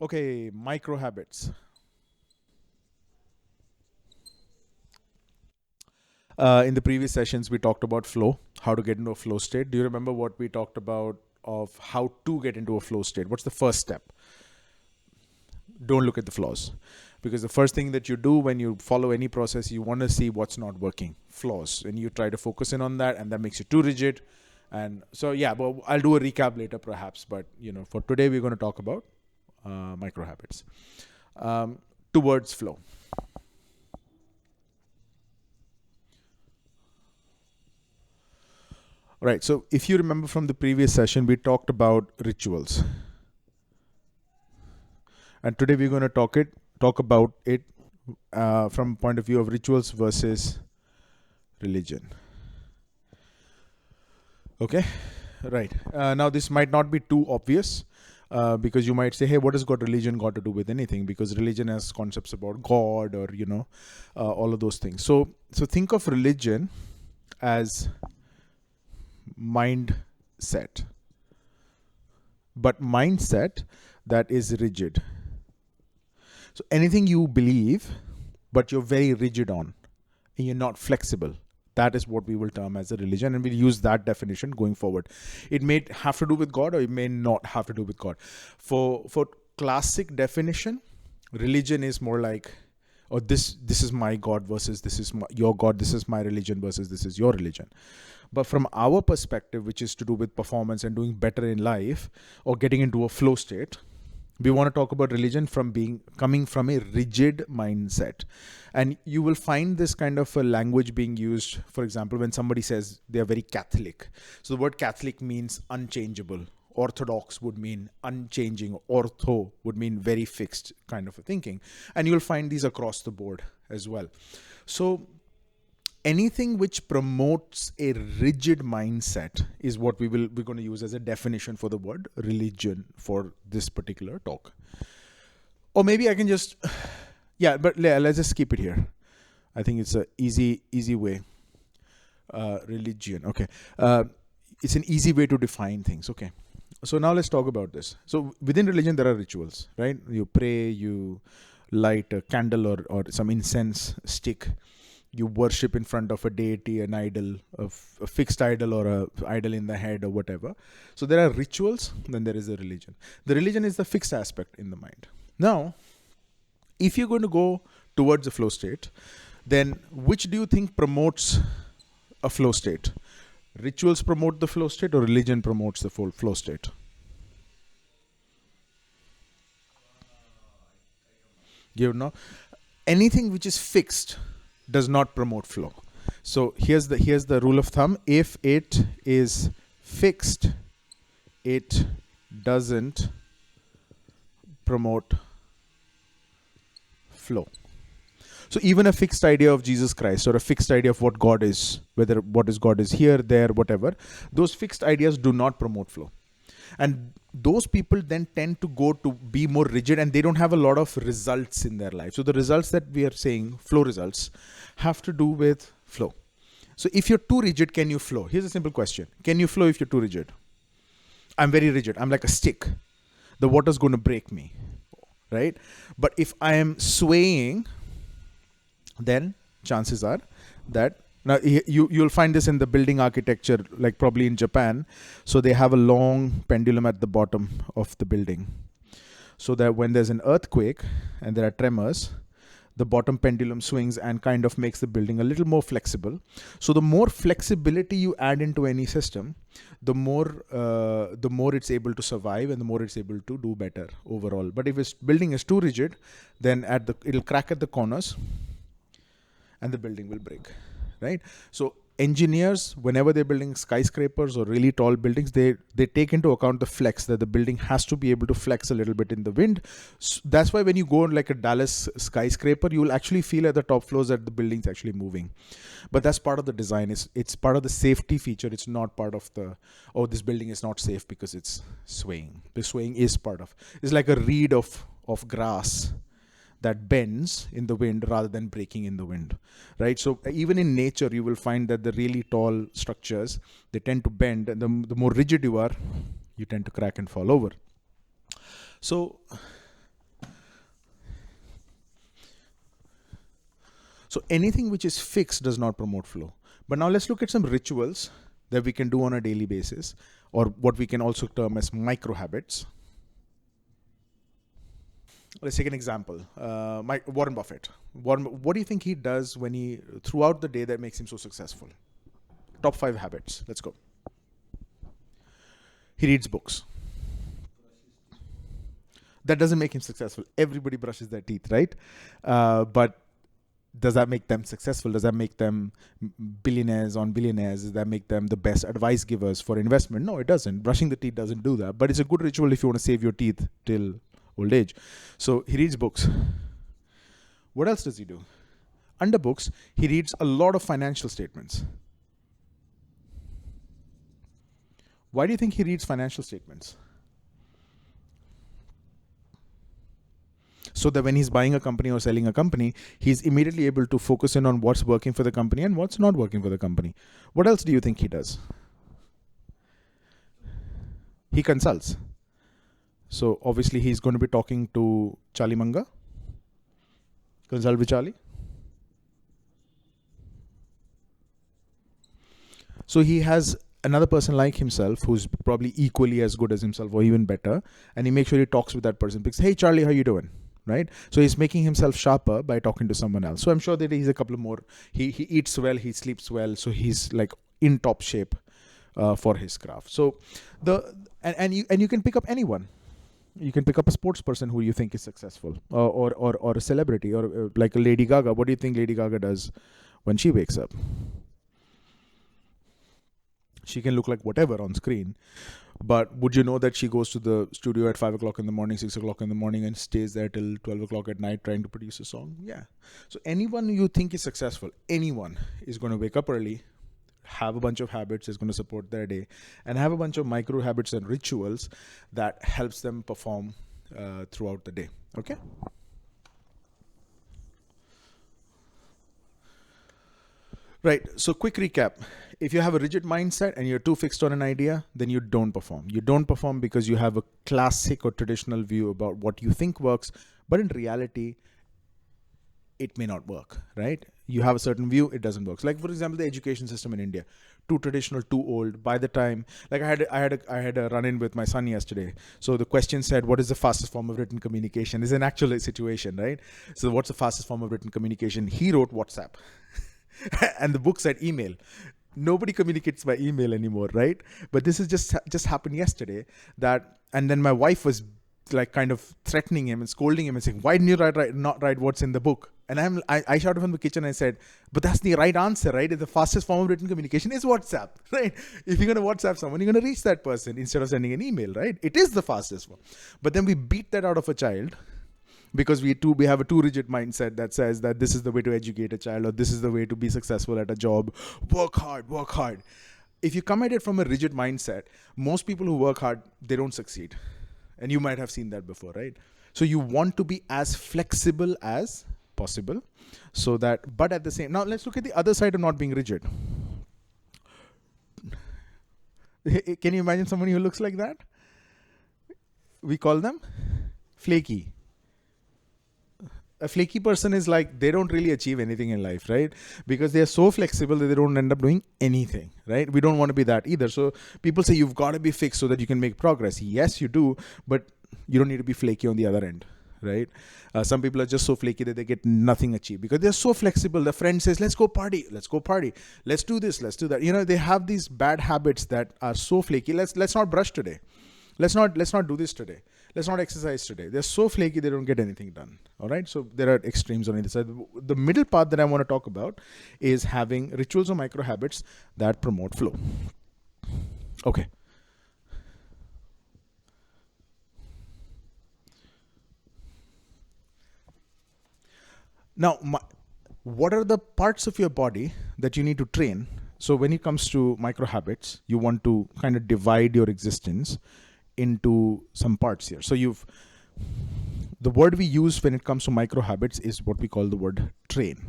Okay, microhabits. In the previous sessions, we talked about flow, how to get into a flow state. Do you remember what we talked about of how to get into a flow state? What's the first step? Don't look at the flaws. Because the first thing that you do when you follow any process, you want to see what's not working, flaws. And you try to focus in on that, and that makes you too rigid. And so, yeah, but I'll do a recap later perhaps. But, for today, we're going to talk about microhabits. Towards flow. Right. So if you remember from the previous session, we talked about rituals. And today we're going to talk about it from point of view of rituals versus religion. Okay. Right. Now this might not be too obvious. Because you might say, hey, what has religion got to do with anything? Because religion has concepts about God or, all of those things. So think of religion as mindset. But mindset that is rigid. So anything you believe, but you're very rigid on, and you're not flexible, that is what we will term as a religion, and we'll use that definition going forward. It may have to do with God, or it may not have to do with God. For classic definition, religion is more like, or this is my God versus this is your God. This is my religion versus this is your religion. But from our perspective, which is to do with performance and doing better in life or getting into a flow state, we want to talk about religion coming from a rigid mindset. And you will find this kind of a language being used, for example, when somebody says they are very Catholic. So the word Catholic means unchangeable. Orthodox would mean unchanging. Ortho would mean very fixed kind of a thinking. And you'll find these across the board as well. So anything which promotes a rigid mindset is what we're going to use as a definition for the word religion for this particular talk. Or maybe I can just, but let's just keep it here. I think it's an easy way. Religion, okay. It's an easy way to define things, okay. So now let's talk about this. So within religion, there are rituals, right? You pray, you light a candle or some incense stick. You worship in front of a deity, an idol, a fixed idol or a idol in the head or whatever. So there are rituals, then there is a religion. The religion is the fixed aspect in the mind. Now, if you're going to go towards a flow state, then which do you think promotes a flow state? Rituals promote the flow state, or religion promotes the flow state? You know, anything which is fixed does not promote flow. So here's the rule of thumb. If it is fixed, it doesn't promote flow. So even a fixed idea of Jesus Christ or a fixed idea of what God is, whether what is God is here, there, whatever, those fixed ideas do not promote flow. And those people then tend to go to be more rigid, and they don't have a lot of results in their life. So the results that we are saying, flow results, have to do with flow. So if you're too rigid, can you flow? Here's a simple question. Can you flow if you're too rigid? I'm very rigid. I'm like a stick. The water's going to break me, right? But if I am swaying, then chances are that now you'll find this in the building architecture, like probably in Japan. So they have a long pendulum at the bottom of the building, so that when there's an earthquake and there are tremors, the bottom pendulum swings and kind of makes the building a little more flexible. So the more flexibility you add into any system, the more it's able to survive and the more it's able to do better overall. But if this building is too rigid, then it'll crack at the corners and the building will break, right? So engineers, whenever they're building skyscrapers or really tall buildings, they take into account the flex, that the building has to be able to flex a little bit in the wind. So that's why when you go on like a Dallas skyscraper, you will actually feel at the top floors that the building's actually moving. But that's part of the design. It's part of the safety feature. It's not part of this building is not safe because it's swaying. The swaying is part of. It's like a reed of grass that bends in the wind rather than breaking in the wind, right? So even in nature, you will find that the really tall structures, they tend to bend, and the more rigid you are, you tend to crack and fall over. So So anything which is fixed does not promote flow. But now let's look at some rituals that we can do on a daily basis, or what we can also term as micro habits. Let's take an example. Warren Buffett. What do you think he does throughout the day that makes him so successful? Top 5 habits. Let's go. He reads books. That doesn't make him successful. Everybody brushes their teeth, right? But does that make them successful? Does that make them billionaires on billionaires? Does that make them the best advice givers for investment? No, it doesn't. Brushing the teeth doesn't do that. But it's a good ritual if you want to save your teeth till old age. So he reads books. What else does he do? Under books, he reads a lot of financial statements. Why do you think he reads financial statements? So that when he's buying a company or selling a company, he's immediately able to focus in on what's working for the company and what's not working for the company. What else do you think he does? He consults. So obviously he's going to be talking to Charlie Munger. Consult with Charlie. So he has another person like himself who's probably equally as good as himself or even better, and he makes sure he talks with that person because, hey Charlie, how you doing? Right? So he's making himself sharper by talking to someone else. So I'm sure that he's a couple of more. He eats well, he sleeps well, so he's like in top shape for his craft. So and you can pick up anyone. You can pick up a sports person who you think is successful, or a celebrity, or like a Lady Gaga. What do you think Lady Gaga does when she wakes up? She can look like whatever on screen, but would you know that she goes to the studio at 5 o'clock in the morning, 6 o'clock in the morning, and stays there till 12 o'clock at night trying to produce a song? Yeah. So anyone you think is successful, anyone is going to wake up early, have a bunch of habits is going to support their day, and have a bunch of micro habits and rituals that helps them perform throughout the day. Okay? Right. So quick recap. If you have a rigid mindset and you're too fixed on an idea, then you don't perform. You don't perform because you have a classic or traditional view about what you think works, but in reality, it may not work, right? You have a certain view, it doesn't work. So like for example, the education system in India, too traditional, too old. By the time, like I had a run-in with my son yesterday. So the question said, what is the fastest form of written communication? It's an actual situation, right? So what's the fastest form of written communication? He wrote WhatsApp. And the book said email. Nobody communicates by email anymore, right? But this is just happened yesterday. And then my wife was like kind of threatening him and scolding him and saying, "Why didn't you not write what's in the book?" And I shouted from the kitchen and I said, "But that's the right answer, right? The fastest form of written communication is WhatsApp, right? If you're going to WhatsApp someone, you're going to reach that person instead of sending an email, right? It is the fastest one." But then we beat that out of a child, because we have a too rigid mindset that says that this is the way to educate a child, or this is the way to be successful at a job. Work hard. If you come at it from a rigid mindset, most people who work hard, they don't succeed. And you might have seen that before, right? So you want to be as flexible as possible, so that, but at the same, now let's look at the other side of not being rigid. Can you imagine somebody who looks like that? We call them flaky. A flaky person is like, they don't really achieve anything in life, right? Because they are so flexible that they don't end up doing anything, right? We don't want to be that either. So people say you've got to be fixed so that you can make progress. Yes, you do, but you don't need to be flaky on the other end, right? Some people are just so flaky that they get nothing achieved because they're so flexible. The friend says, let's go party. Let's do this, let's do that. You know, they have these bad habits that are so flaky. Let's not brush today. Let's not do this today. Let's not exercise today. They're so flaky, they don't get anything done. All right. So there are extremes on either side. The middle part that I want to talk about is having rituals or micro habits that promote flow. Okay. Now, what are the parts of your body that you need to train? So when it comes to micro habits, you want to kind of divide your existence into some parts here. So the word we use when it comes to micro habits is what we call the word train.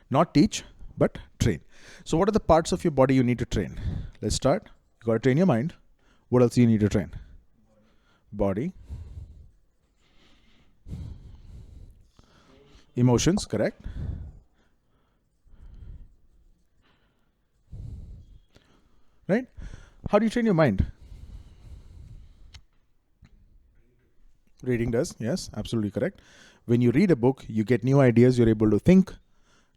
Not teach, but train. So what are the parts of your body you need to train? Let's start. You got to train your mind. What else do you need to train? Body. Emotions, correct? Right? How do you train your mind? Reading does, yes, absolutely correct. When you read a book, you get new ideas, you're able to think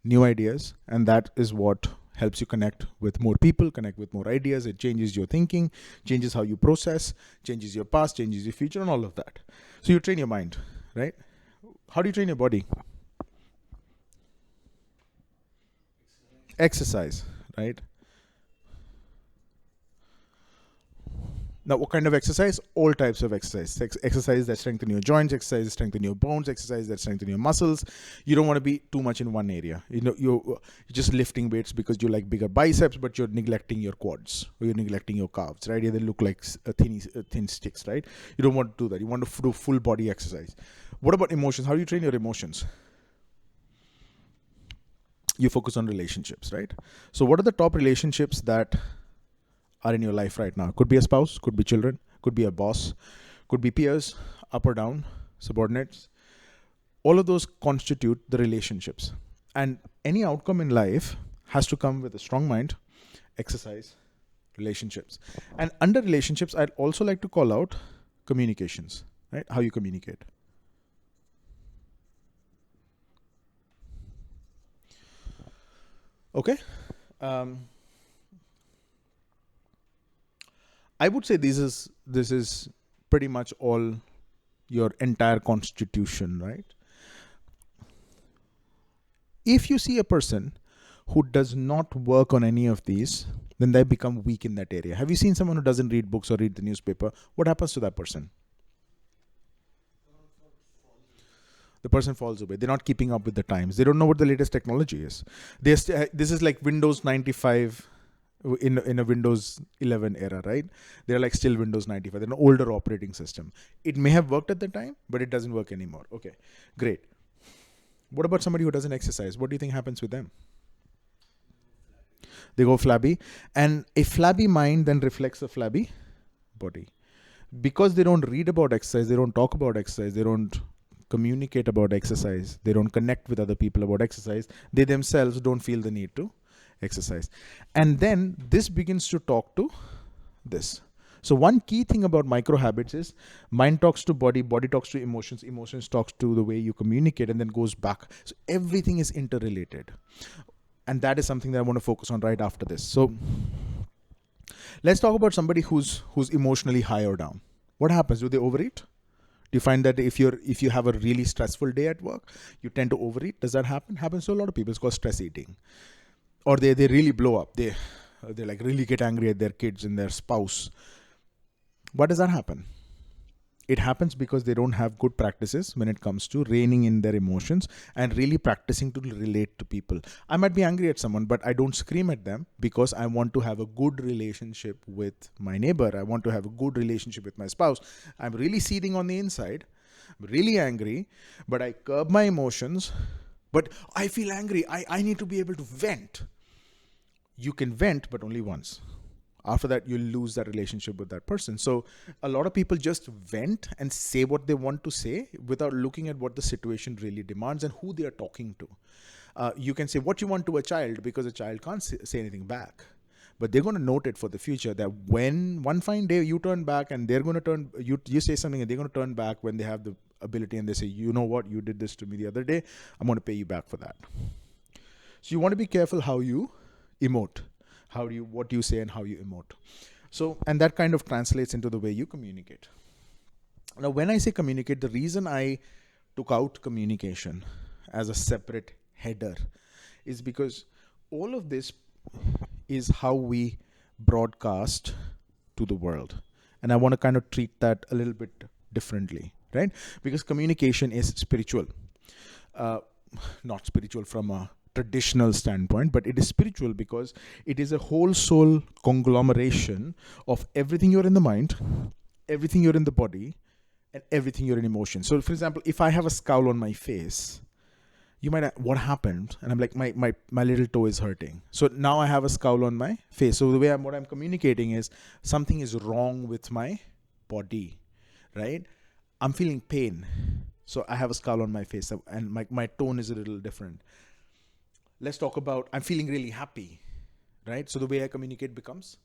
new ideas, and that is what helps you connect with more people, connect with more ideas. It changes your thinking, changes how you process, changes your past, changes your future, and all of that. So you train your mind, right? How do you train your body? Exercise, right? Now, what kind of exercise? All types of exercise. Exercise that strengthen your joints, exercise that strengthen your bones, exercise that strengthen your muscles. You don't want to be too much in one area. You're just lifting weights because you like bigger biceps, but you're neglecting your quads or you're neglecting your calves, right? They look like thin sticks, right? You don't want to do that. You want to do full body exercise. What about emotions? How do you train your emotions? You focus on relationships, right? So what are the top relationships that are in your life right now? Could be a spouse, could be children, could be a boss, could be peers, up or down, subordinates. All of those constitute the relationships. And any outcome in life has to come with a strong mind, exercise, relationships. And under relationships, I'd also like to call out communications, right? How you communicate. Okay. I would say this is pretty much all your entire constitution, right? If you see a person who does not work on any of these, then they become weak in that area. Have you seen someone who doesn't read books or read the newspaper? What happens to that person? The person falls away. They're not keeping up with the times. They don't know what the latest technology is. This is like Windows 95 in a Windows 11 era, right? They're like still Windows 95. They're an older operating system. It may have worked at the time, but it doesn't work anymore. Okay, great. What about somebody who doesn't exercise? What do you think happens with them? They go flabby. And a flabby mind then reflects a flabby body. Because they don't read about exercise, they don't talk about exercise, they don't communicate about exercise, they don't connect with other people about exercise, they themselves don't feel the need to exercise. And then this begins to talk to this. So one key thing about micro habits is mind talks to body, body talks to emotions, emotions talks to the way you communicate, and then goes back. So everything is interrelated. And that is something that I want to focus on right after this. So let's talk about somebody who's emotionally high or down. What happens? Do they overeat? Do you find that if you have a really stressful day at work, you tend to overeat? Does that happen? Happens to a lot of people. It's called stress eating. Or they really blow up. They like really get angry at their kids and their spouse. Why does that happen? It happens because they don't have good practices when it comes to reining in their emotions and really practicing to relate to people. I might be angry at someone, but I don't scream at them because I want to have a good relationship with my neighbor. I want to have a good relationship with my spouse. I'm really seething on the inside. I'm really angry, but I curb my emotions. But I feel angry. I need to be able to vent. You can vent, but only once. After that, you'll lose that relationship with that person. So a lot of people just vent and say what they want to say without looking at what the situation really demands and who they are talking to. You can say what you want to a child because a child can't say anything back. But they're going to note it for the future that when one fine day you turn back and they're going to turn, you say something and they're going to turn back when they have the ability and they say, you know what, you did this to me the other day, I'm going to pay you back for that. So you want to be careful how you emote. What you say and how you emote. So, and that kind of translates into the way you communicate. Now, when I say communicate, the reason I took out communication as a separate header is because all of this is how we broadcast to the world. And I want to kind of treat that a little bit differently, right? Because communication is spiritual. Not spiritual from a traditional standpoint, but it is spiritual because it is a whole soul conglomeration of everything you're in the mind, everything you're in the body, and everything you're in emotion. So, for example, if I have a scowl on my face, you might ask, what happened? And I'm like, my little toe is hurting. So now I have a scowl on my face. So the way what I'm communicating is something is wrong with my body, right? I'm feeling pain. So I have a scowl on my face and my tone is a little different. Let's talk about I'm feeling really happy, right? So the way I communicate becomes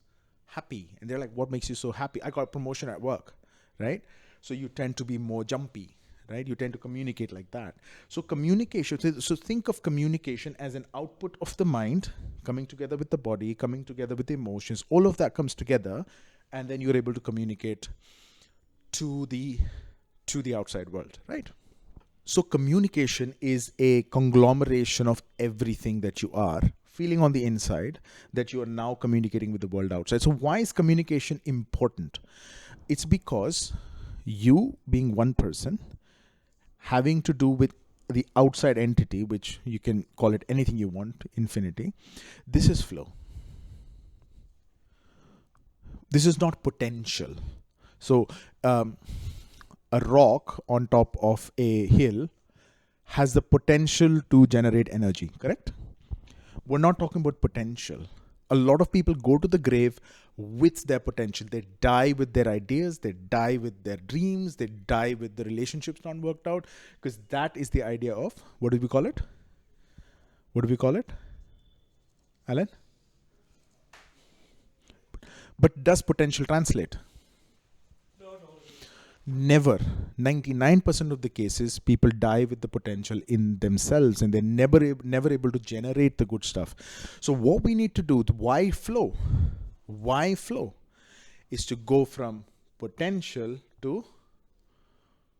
happy. And they're like, what makes you so happy? I got a promotion at work, right? So you tend to be more jumpy, right? You tend to communicate like that. So communication, so think of communication as an output of the mind coming together with the body, coming together with the emotions. All of that comes together, and then you're able to communicate to the outside world, right? So communication is a conglomeration of everything that you are feeling on the inside that you are now communicating with the world outside. So why is communication important? It's because you being one person having to do with the outside entity, which you can call it anything you want, infinity. This is flow. This is not potential. So a rock on top of a hill has the potential to generate energy, correct? We're not talking about potential. A lot of people go to the grave with their potential. They die with their ideas, they die with their dreams, they die with the relationships not worked out, because that is the idea of, what do we call it? What do we call it, Alan? But does potential translate? Never. 99% of the cases, people die with the potential in themselves and they're never able to generate the good stuff. So what we need to do, why flow? Why flow? Is to go from potential to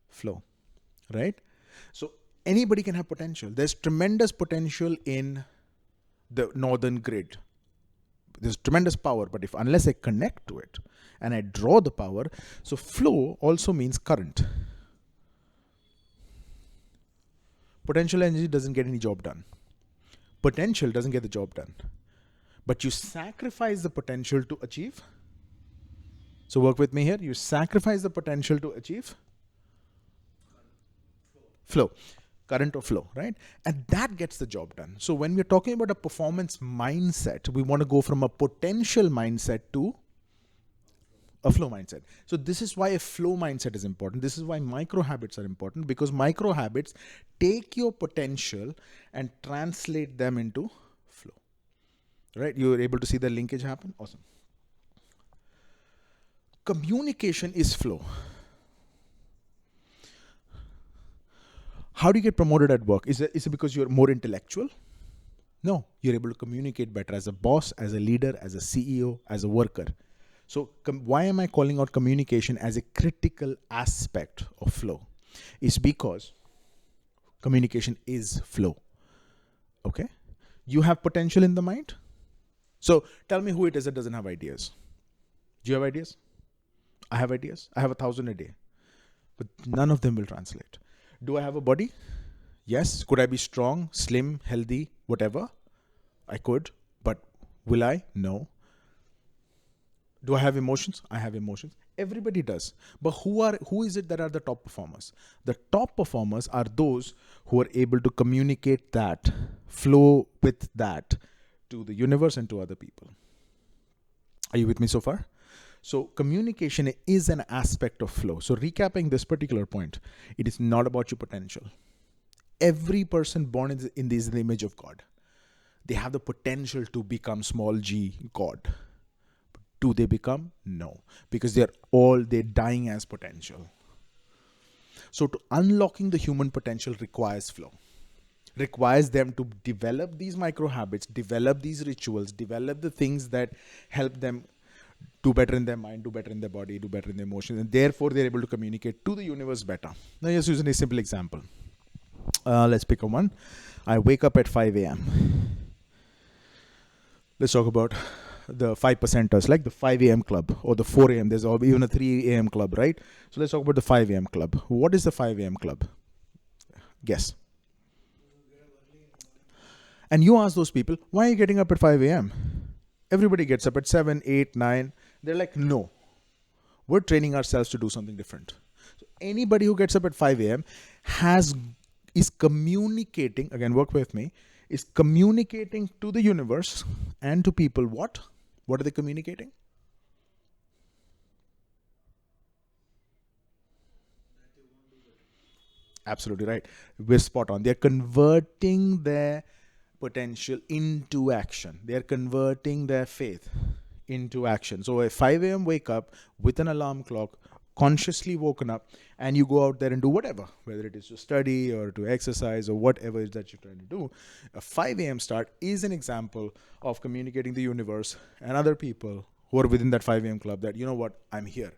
flow, right? So anybody can have potential. There's tremendous potential in the northern grid. There's tremendous power, but unless I connect to it and I draw the power, so flow also means current. Potential energy doesn't get any job done. Potential doesn't get the job done. But you sacrifice the potential to achieve. So work with me here. You sacrifice the potential to achieve flow. Current or flow, right? And that gets the job done. So when we're talking about a performance mindset, we want to go from a potential mindset to a flow mindset. So this is why a flow mindset is important. This is why micro habits are important, because micro habits take your potential and translate them into flow, right? You're able to see the linkage happen. Awesome. Communication is flow. How do you get promoted at work? Is it because you're more intellectual? No, you're able to communicate better as a boss, as a leader, as a CEO, as a worker. So why am I calling out communication as a critical aspect of flow? It's because communication is flow. Okay? You have potential in the mind. So tell me who it is that doesn't have ideas. Do you have ideas? I have ideas. I have 1,000 a day. But none of them will translate. Do I have a body? Yes. Could I be strong, slim, healthy, whatever? I could. But will I? No. Do I have emotions? I have emotions. Everybody does. But who is it that are the top performers? The top performers are those who are able to communicate that, flow with that to the universe and to other people. Are you with me so far? So communication is an aspect of flow. So recapping this particular point, it is not about your potential. Every person born in the image of God, they have the potential to become small g God. Do they become? No. Because they're dying as potential. So to unlocking the human potential requires flow. Requires them to develop these micro habits, develop these rituals, develop the things that help them do better in their mind, do better in their body, do better in their emotions, and therefore they're able to communicate to the universe better. Now just using a simple example. Let's pick a one. I wake up at 5 a.m. Let's talk about the 5%ers, like the 5 a.m. club or the 4 a.m. There's even a 3 a.m. club, right? So let's talk about the 5 a.m. club. What is the 5 a.m. club? Guess. And you ask those people, why are you getting up at 5 a.m.? Everybody gets up at 7, 8, 9. They're like, no, we're training ourselves to do something different. So anybody who gets up at 5 a.m. is communicating, again, work with me, is communicating to the universe and to people what? What are they communicating? Absolutely right. We're spot on. They're converting their potential into action. They're converting their faith into action. So a 5 a.m. wake up with an alarm clock, consciously woken up, and you go out there and do whatever, whether it is to study or to exercise or whatever it is that you're trying to do. A 5 a.m. start is an example of communicating the universe and other people who are within that 5 a.m. club that, you know what, I'm here.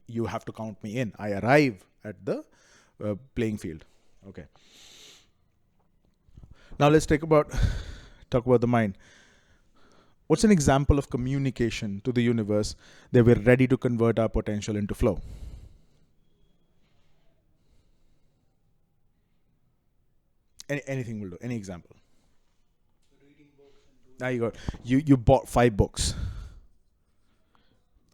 You have to count me in. I arrive at the playing field. Okay. Now let's talk about the mind. What's an example of communication to the universe that we're ready to convert our potential into flow? Anything will do. Any example. Now you got you bought 5 books.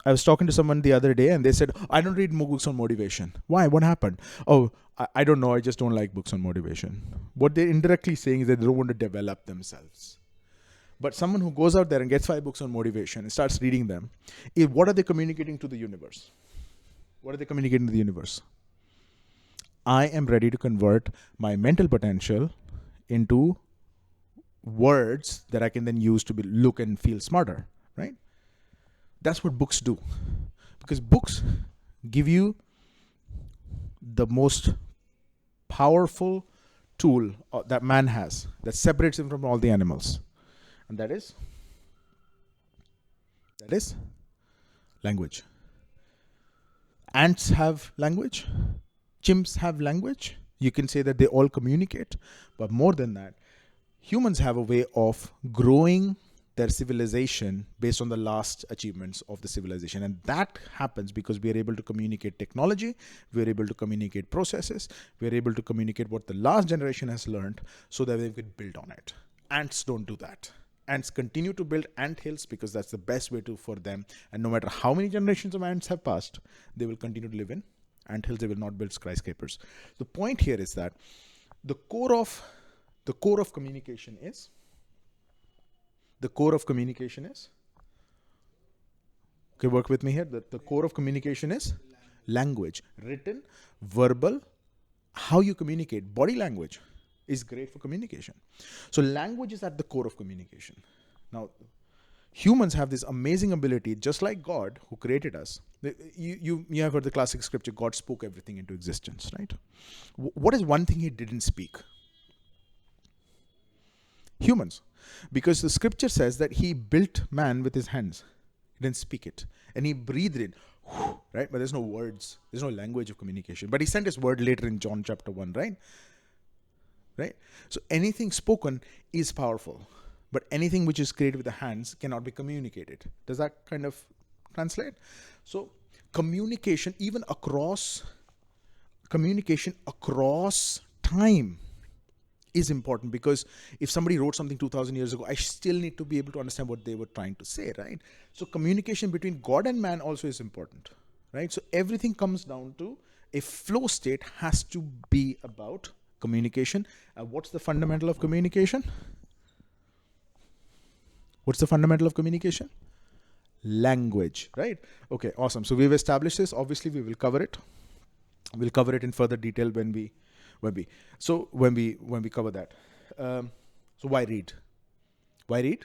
I was talking to someone the other day and they said, I don't read books on motivation. Why? What happened? Oh, I don't know. I just don't like books on motivation. What they're indirectly saying is that they don't want to develop themselves. But someone who goes out there and gets 5 books on motivation and starts reading them, what are they communicating to the universe? What are they communicating to the universe? I am ready to convert my mental potential into words that I can then use to look and feel smarter, right? That's what books do. Because books give you the most powerful tool that man has that separates him from all the animals. And that is language. Ants have language. Chimps have language. You can say that they all communicate. But more than that, humans have a way of growing their civilization based on the last achievements of the civilization. And that happens because we are able to communicate technology, we are able to communicate processes, we are able to communicate what the last generation has learned so that they can build on it. Ants don't do that. Ants continue to build ant hills because that's the best way for them. And no matter how many generations of ants have passed, they will continue to live in ant hills. They will not build skyscrapers. The point here is that the core of communication is okay, work with me here. The core of communication is language, written, verbal, how you communicate. Body language is great for communication. So language is at the core of communication. Now, humans have this amazing ability, just like God who created us. You have heard the classic scripture, God spoke everything into existence, right? What is one thing he didn't speak? Humans. Because the scripture says that he built man with his hands. He didn't speak it. And he breathed it, right? But there's no words. There's no language of communication. But he sent his word later in John chapter 1, right? Right? So anything spoken is powerful. But anything which is created with the hands cannot be communicated. Does that kind of translate? So communication across time is important, because if somebody wrote something 2,000 years ago, I still need to be able to understand what they were trying to say, right? So communication between God and man also is important, right? So everything comes down to a flow state has to be about communication. What's the fundamental of communication? What's the fundamental of communication? Language, right? Okay, awesome. So we've established this. Obviously, we will cover it. We'll cover it in further detail when we cover that. So why read? Why read?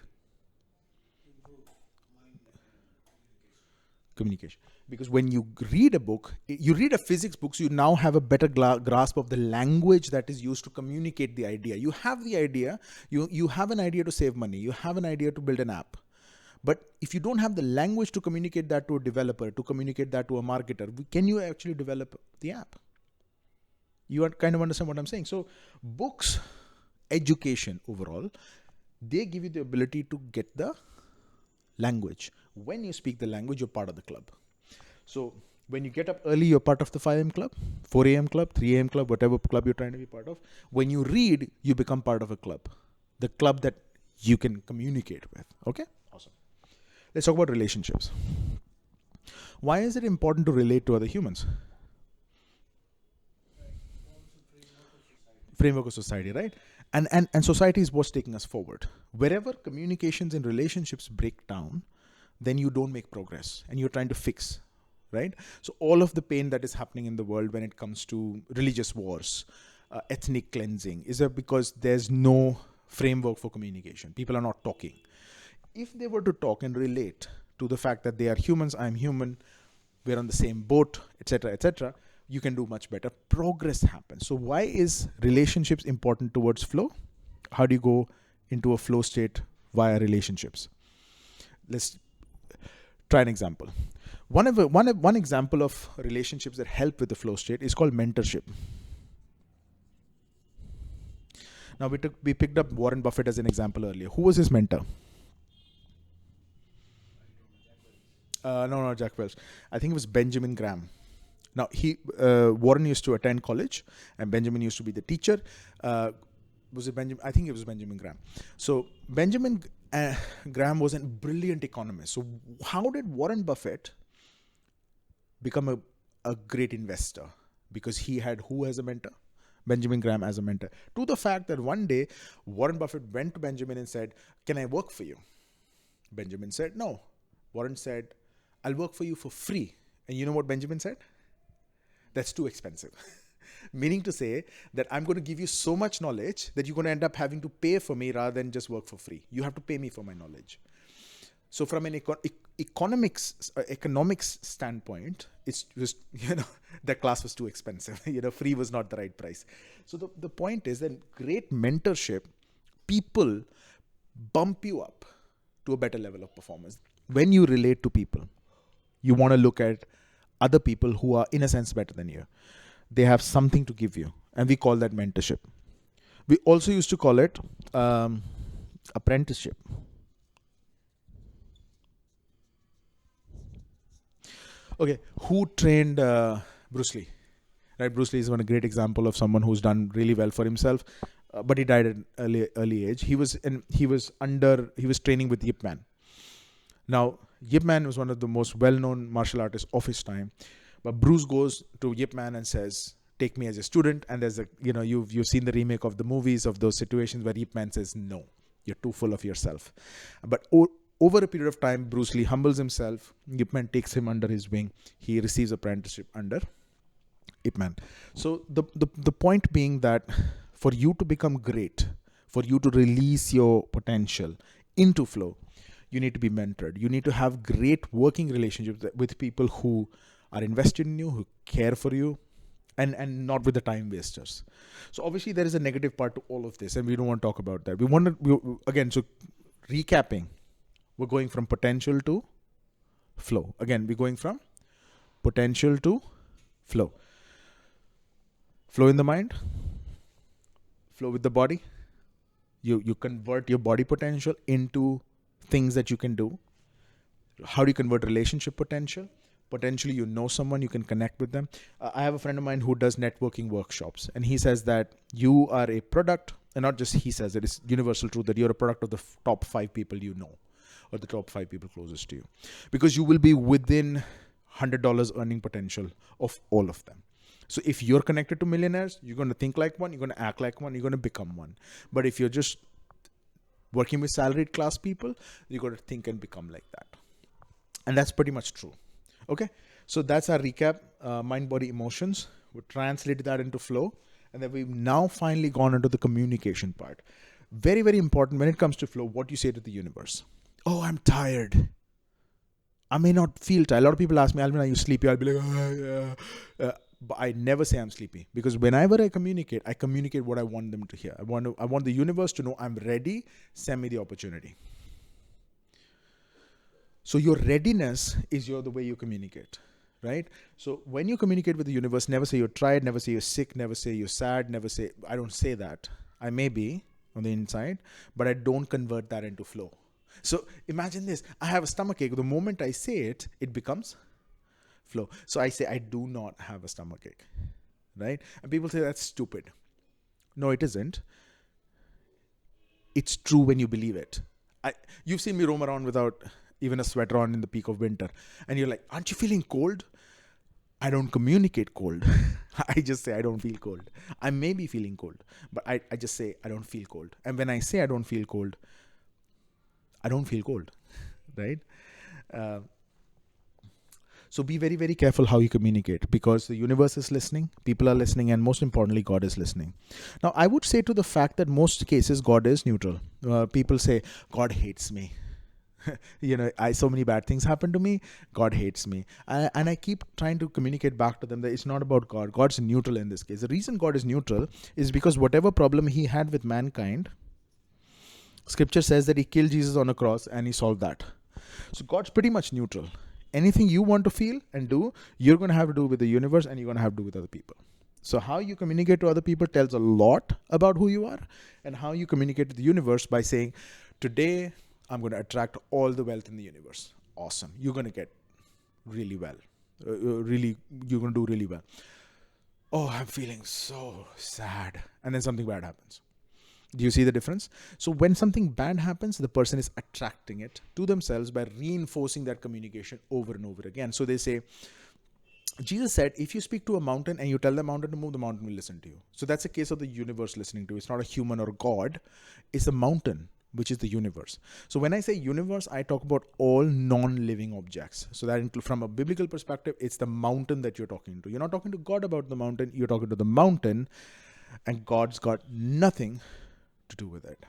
Communication. Because when you read a book, you read a physics book, so you now have a better grasp of the language that is used to communicate the idea. You have the idea, you have an idea to save money, you have an idea to build an app. But if you don't have the language to communicate that to a developer, to communicate that to a marketer, can you actually develop the app? You kind of understand what I'm saying. So books, education overall, they give you the ability to get the language. When you speak the language, you're part of the club. So when you get up early, you're part of the 5 a.m. club, 4 a.m. club, 3 a.m. club, whatever club you're trying to be part of. When you read, you become part of a club. The club that you can communicate with. Okay? Awesome. Let's talk about relationships. Why is it important to relate to other humans? Framework of society, right? And society is what's taking us forward. Wherever communications and relationships break down, then you don't make progress and you're trying to fix, right? So all of the pain that is happening in the world when it comes to religious wars, ethnic cleansing? Is it because there's no framework for communication? People are not talking. If they were to talk and relate to the fact that they are humans, I'm human, we're on the same boat, etc., you can do much better. Progress happens. So why is relationships important towards flow? How do you go into a flow state via relationships? Let's try an example. One example of relationships that help with the flow state is called mentorship. Now we picked up Warren Buffett as an example earlier. Who was his mentor? No, Jack Welch. I think it was Benjamin Graham. Now Warren used to attend college, and Benjamin used to be the teacher. Was it Benjamin? I think it was Benjamin Graham. So Benjamin Graham was a brilliant economist. So how did Warren Buffett become a great investor? Because he had who as a mentor? Benjamin Graham as a mentor. To the fact that one day Warren Buffett went to Benjamin and said, "Can I work for you?" Benjamin said, "No." Warren said, "I'll work for you for free." And you know what Benjamin said? "That's too expensive." Meaning to say that I'm going to give you so much knowledge that you're going to end up having to pay for me rather than just work for free. You have to pay me for my knowledge. So from an economics standpoint, it's just, that class was too expensive. Free was not the right price. So the point is that great mentorship, people bump you up to a better level of performance. When you relate to people, you want to look at other people who are in a sense better than you. They have something to give you, and we call that mentorship. We also used to call it apprenticeship. Okay, who trained Bruce Lee? Right, Bruce Lee is one great example of someone who's done really well for himself, but he died at an early age. He was training with Yip Man. Now, Yip Man was one of the most well-known martial artists of his time. But Bruce goes to Yip Man and says, "Take me as a student." And there's you've seen the remake of the movies of those situations where Yip Man says, "No, you're too full of yourself." But over a period of time, Bruce Lee humbles himself. Yip Man takes him under his wing. He receives apprenticeship under Yip Man. So the point being that for you to become great, for you to release your potential into flow, you need to be mentored. You need to have great working relationships with people who are invested in you, who care for you, and not with the time wasters. So obviously there is a negative part to all of this, and we don't want to talk about that. So recapping, we're going from potential to flow. Again, we're going from potential to flow. Flow in the mind, flow with the body. You convert your body potential into things that you can do. How do you convert relationship potential? Potentially, someone, you can connect with them. I have a friend of mine who does networking workshops, and he says that you are a product, and not just he says, it is universal truth that you're a product of the top 5 people you know, or the top 5 people closest to you, because you will be within $100 earning potential of all of them. So if you're connected to millionaires, you're going to think like one, you're going to act like one, you're going to become one. But if you're just working with salaried class people, you're going to think and become like that. And that's pretty much true. Okay, so that's our recap, mind, body, emotions. We translated that into flow. And then we've now finally gone into the communication part. Very, very important when it comes to flow, what you say to the universe. "Oh, I'm tired." I may not feel tired. A lot of people ask me, "Alvin, are you sleepy?" I'll be like, "Oh, yeah." But I never say I'm sleepy, because whenever I communicate what I want them to hear. I want the universe to know I'm ready. Send me the opportunity. So your readiness is the way you communicate, right? So when you communicate with the universe, never say you're tired, never say you're sick, never say you're sad, I don't say that. I may be on the inside, but I don't convert that into flow. So imagine this. I have a stomachache. The moment I say it, it becomes flow. So I say, I do not have a stomachache, right? And people say that's stupid. No, it isn't. It's true when you believe it. You've seen me roam around without even a sweater on in the peak of winter. And you're like, "Aren't you feeling cold?" I don't communicate cold. I just say I don't feel cold. I may be feeling cold, but I just say I don't feel cold. And when I say I don't feel cold, I don't feel cold, right? So be very, very careful how you communicate, because the universe is listening, people are listening, and most importantly, God is listening. Now, I would say to the fact that most cases God is neutral. People say, God hates me. So many bad things happen to me. God hates me. And I keep trying to communicate back to them that it's not about God. God's neutral in this case. The reason God is neutral is because whatever problem he had with mankind, Scripture says that he killed Jesus on a cross and he solved that. So God's pretty much neutral. Anything you want to feel and do, you're going to have to do with the universe, and you're going to have to do with other people. So how you communicate to other people tells a lot about who you are, and how you communicate to the universe by saying, today I'm going to attract all the wealth in the universe. Awesome. You're going to get really well. You're going to do really well. Oh, I'm feeling so sad. And then something bad happens. Do you see the difference? So when something bad happens, the person is attracting it to themselves by reinforcing that communication over and over again. So they say, Jesus said, if you speak to a mountain and you tell the mountain to move, the mountain will listen to you. So that's a case of the universe listening to you. It's not a human or God. It's a mountain, which is the universe. So when I say universe, I talk about all non-living objects. So that from a biblical perspective, it's the mountain that you're talking to. You're not talking to God about the mountain. You're talking to the mountain, and God's got nothing to do with it.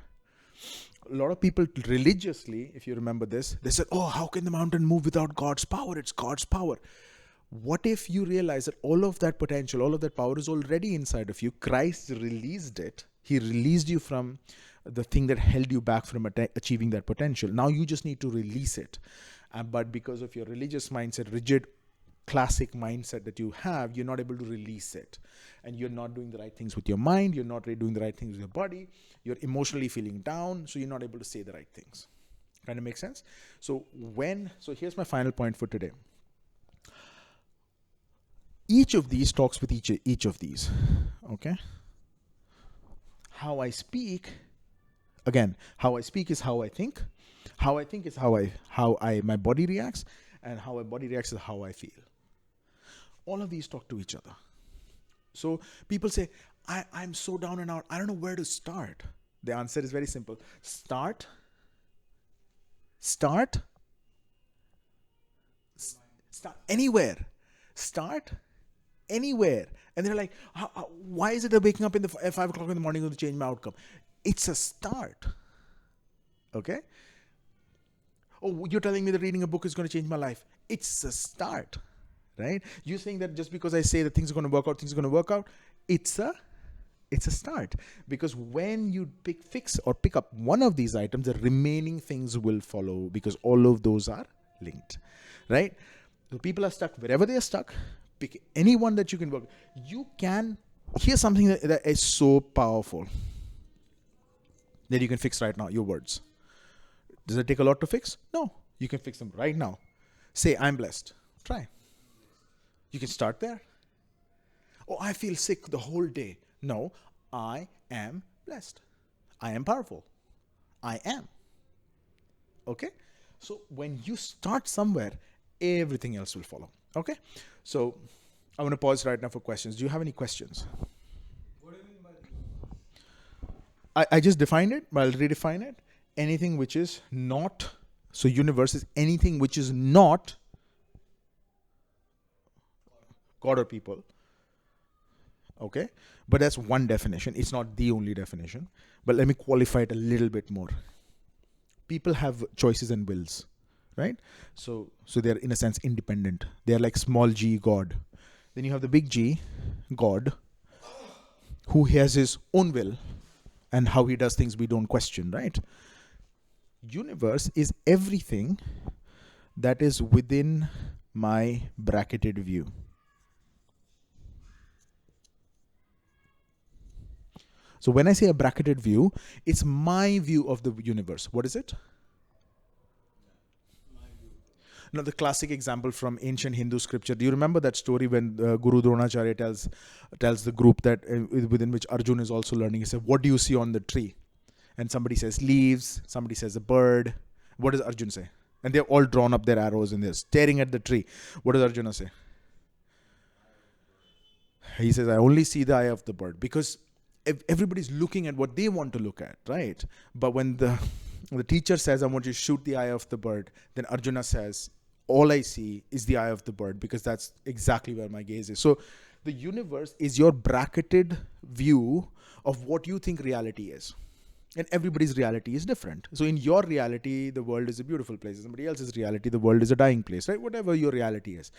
A lot of people religiously, if you remember this, they said, oh, how can the mountain move without God's power? It's God's power. What if you realize that all of that potential, all of that power is already inside of you? Christ released it. He released you from the thing that held you back from achieving that potential. Now you just need to release it. But because of your religious mindset, rigid, classic mindset that you have, you're not able to release it. And you're not doing the right things with your mind. You're not doing the right things with your body. You're emotionally feeling down. So you're not able to say the right things. Kind of makes sense? So here's my final point for today. Each of these talks with each of these. Okay? How I speak, again, how I speak is how I think. How I think is how my body reacts, and how my body reacts is how I feel. All of these talk to each other. So people say, I'm so down and out. I don't know where to start. The answer is very simple. Start anywhere. Start anywhere. And they're like, why is it that waking up at 5 o'clock in the morning going to change my outcome? It's a start. Okay? Oh, you're telling me that reading a book is going to change my life. It's a start. Right? You're saying that just because I say that things are going to work out, it's a start. Because when you pick up one of these items, the remaining things will follow, because all of those are linked. Right? So people are stuck wherever they are stuck. Pick any one that you can work. Here's something that is so powerful that you can fix right now, your words. Does it take a lot to fix? No. You can fix them right now. Say, I'm blessed. Try. You can start there. Oh, I feel sick the whole day. No, I am blessed. I am powerful. I am. Okay? So when you start somewhere, everything else will follow. Okay? So I want to pause right now for questions. Do you have any questions? What do you mean by I just defined it, but I'll redefine it. Anything which is not, so universe is anything which is not God or people. Okay? But that's one definition. It's not the only definition. But let me qualify it a little bit more. People have choices and wills, right? So they're in a sense independent. They're like small g God. Then you have the big G, God, who has his own will and how he does things we don't question, right? Universe is everything that is within my bracketed view. So when I say a bracketed view, it's my view of the universe. What is it? Now, the classic example from ancient Hindu scripture. Do you remember that story when Guru Dronacharya tells the group that within which Arjun is also learning? He said, "What do you see on the tree?" And somebody says leaves. Somebody says a bird. What does Arjun say? And they've all drawn up their arrows and they're staring at the tree. What does Arjuna say? He says, "I only see the eye of the bird," because everybody's looking at what they want to look at, right? But when the teacher says, "I want you to shoot the eye of the bird," then Arjuna says, all I see is the eye of the bird, because that's exactly where my gaze is. So the universe is your bracketed view of what you think reality is. And everybody's reality is different. So in your reality, the world is a beautiful place. In somebody else's reality, the world is a dying place, right? Whatever your reality is.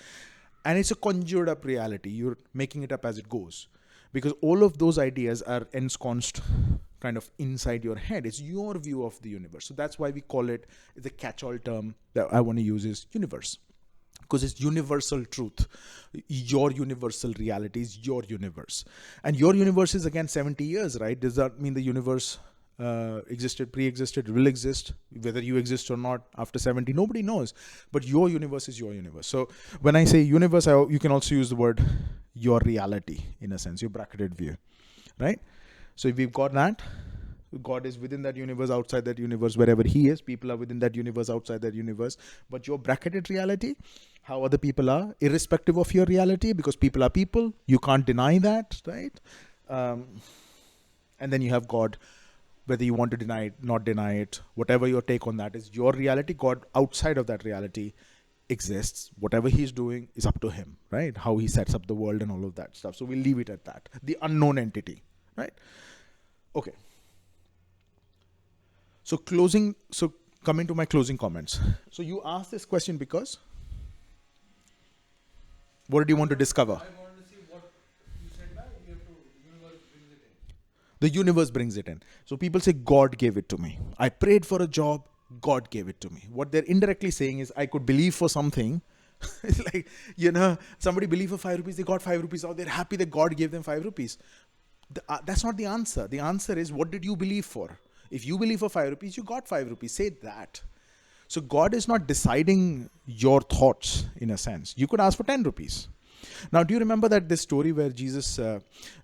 And it's a conjured up reality. You're making it up as it goes. Because all of those ideas are ensconced kind of inside your head. It's your view of the universe. So that's why we call it, the catch-all term that I want to use is universe. Because it's universal truth. Your universal reality is your universe. And your universe is again 70 years, right? Does that mean the universe existed, pre-existed, will exist? Whether you exist or not after 70, nobody knows. But your universe is your universe. So when I say universe, you can also use the word your reality, in a sense, your bracketed view, right? So if we've got that, God is within that universe, outside that universe, wherever he is. People are within that universe, outside that universe. But your bracketed reality, how other people are, irrespective of your reality, because people are people. You can't deny that, right? And then you have God, whether you want to deny it, not deny it, whatever your take on that is your reality. God outside of that reality exists. Whatever he's doing is up to him, right? How he sets up the world and all of that stuff. So we'll leave it at that. The unknown entity, right? Okay. So coming to my closing comments. So you asked this question because what did you want to discover? I wanted to see what you said that you have to, universe brings it in. The universe brings it in. So people say, God gave it to me. I prayed for a job. God gave it to me. What they're indirectly saying is, I could believe for something. It's like, somebody believed for 5 rupees, they got 5 rupees out. They're happy that God gave them 5 rupees. That's not the answer. The answer is, what did you believe for? If you believe for 5 rupees, you got 5 rupees. Say that. So God is not deciding your thoughts, in a sense. You could ask for 10 rupees. Now, do you remember that this story where Jesus'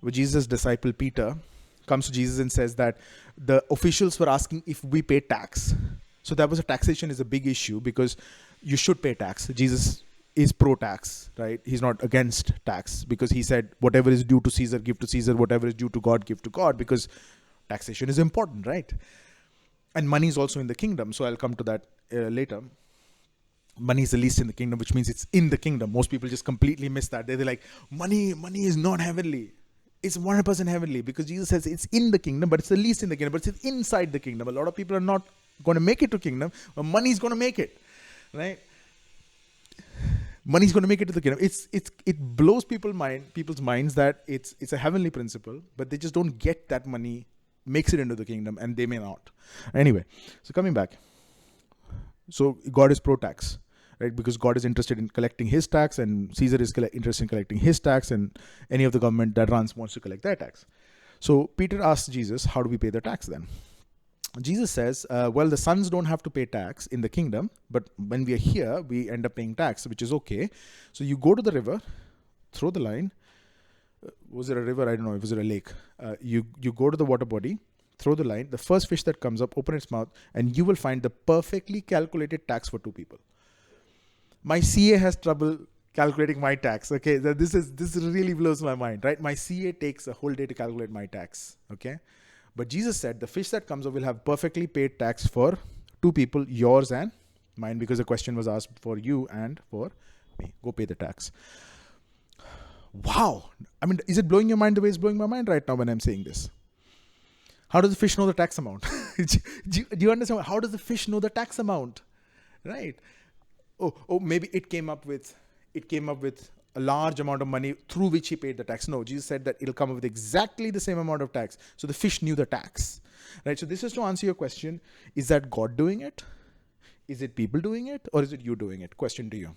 disciple Peter comes to Jesus and says that the officials were asking if we pay tax. So that was taxation is a big issue, because you should pay tax. Jesus is pro-tax, right? He's not against tax, because he said, whatever is due to Caesar, give to Caesar. Whatever is due to God, give to God, because taxation is important, right? And money is also in the kingdom. So I'll come to that later. Money is the least in the kingdom, which means it's in the kingdom. Most people just completely miss that. They're like, money is not heavenly. It's 100% heavenly, because Jesus says it's in the kingdom, but it's the least in the kingdom, but it's inside the kingdom. A lot of people are not going to make it to kingdom, but money is going to make it, right? Money is going to make it to the kingdom. It blows people's minds that it's a heavenly principle, but they just don't get that money makes it into the kingdom, and they may not. Anyway, so coming back. So God is pro-tax, right? Because God is interested in collecting his tax, and Caesar is interested in collecting his tax, and any of the government that runs wants to collect their tax. So Peter asks Jesus, how do we pay the tax then? Jesus says, well, the sons don't have to pay tax in the kingdom, but when we are here, we end up paying tax, which is okay. So you go to the river, throw the line. Was it a river? I don't know. Was it a lake? You go to the water body, throw the line. The first fish that comes up, open its mouth, and you will find the perfectly calculated tax for 2 people. My CA has trouble calculating my tax. Okay, this really blows my mind, right? My CA takes a whole day to calculate my tax. Okay, but Jesus said the fish that comes up will have perfectly paid tax for 2 people, yours and mine, because the question was asked for you and for me. Go pay the tax. Wow. I mean, is it blowing your mind the way it's blowing my mind right now when I'm saying this? How does the fish know the tax amount? do you understand? How does the fish know the tax amount? Right? Oh, maybe it came up with a large amount of money through which he paid the tax. No, Jesus said that it'll come up with exactly the same amount of tax. So the fish knew the tax. Right? So this is to answer your question. Is that God doing it? Is it people doing it? Or is it you doing it? Question to you.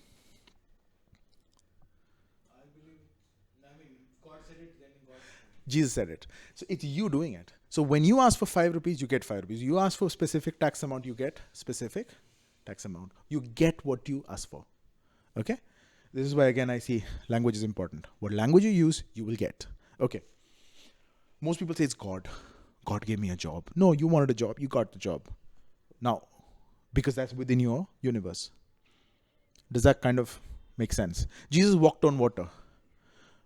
God said it, then God. Jesus said it. So it's you doing it. So when you ask for 5 rupees, you get 5 rupees. You ask for specific tax amount, you get specific tax amount. You get what you ask for. Okay? This is why, again, I see language is important. What language you use, you will get. Okay. Most people say it's God. God gave me a job. No, you wanted a job. You got the job. Now, because that's within your universe. Does that kind of make sense? Jesus walked on water.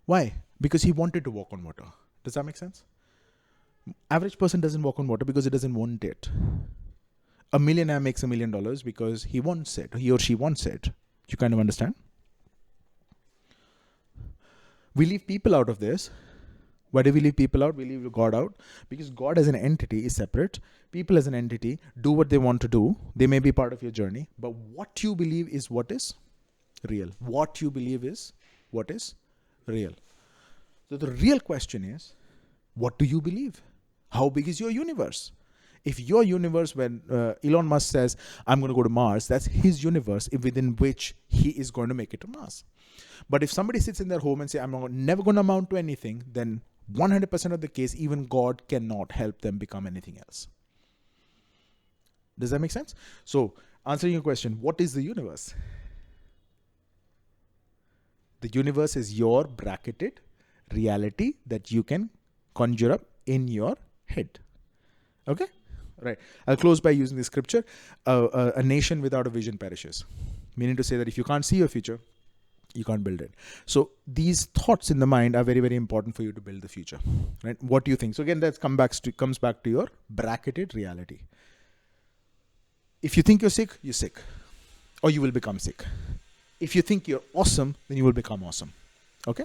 Why? Because he wanted to walk on water. Does that make sense? Average person doesn't walk on water because he doesn't want it. A millionaire makes $1 million because he wants it. He or she wants it. You kind of understand? We leave people out of this. Why do we leave people out? We leave God out because God as an entity is separate. People as an entity do what they want to do. They may be part of your journey, but what you believe is what is real. What you believe is what is real. So the real question is, what do you believe? How big is your universe? If your universe, when Elon Musk says, I'm going to go to Mars, that's his universe within which he is going to make it to Mars. But if somebody sits in their home and say, I'm never going to amount to anything, then 100% of the case, even God cannot help them become anything else. Does that make sense? So, answering your question, what is the universe? The universe is your bracketed reality that you can conjure up in your head. Okay? Right. I'll close by using the scripture. A nation without a vision perishes. Meaning to say that if you can't see your future, you can't build it. So these thoughts in the mind are very, very important for you to build the future. Right? What do you think? So again, that comes back to your bracketed reality. If you think you're sick, or you will become sick. If you think you're awesome, then you will become awesome. Okay?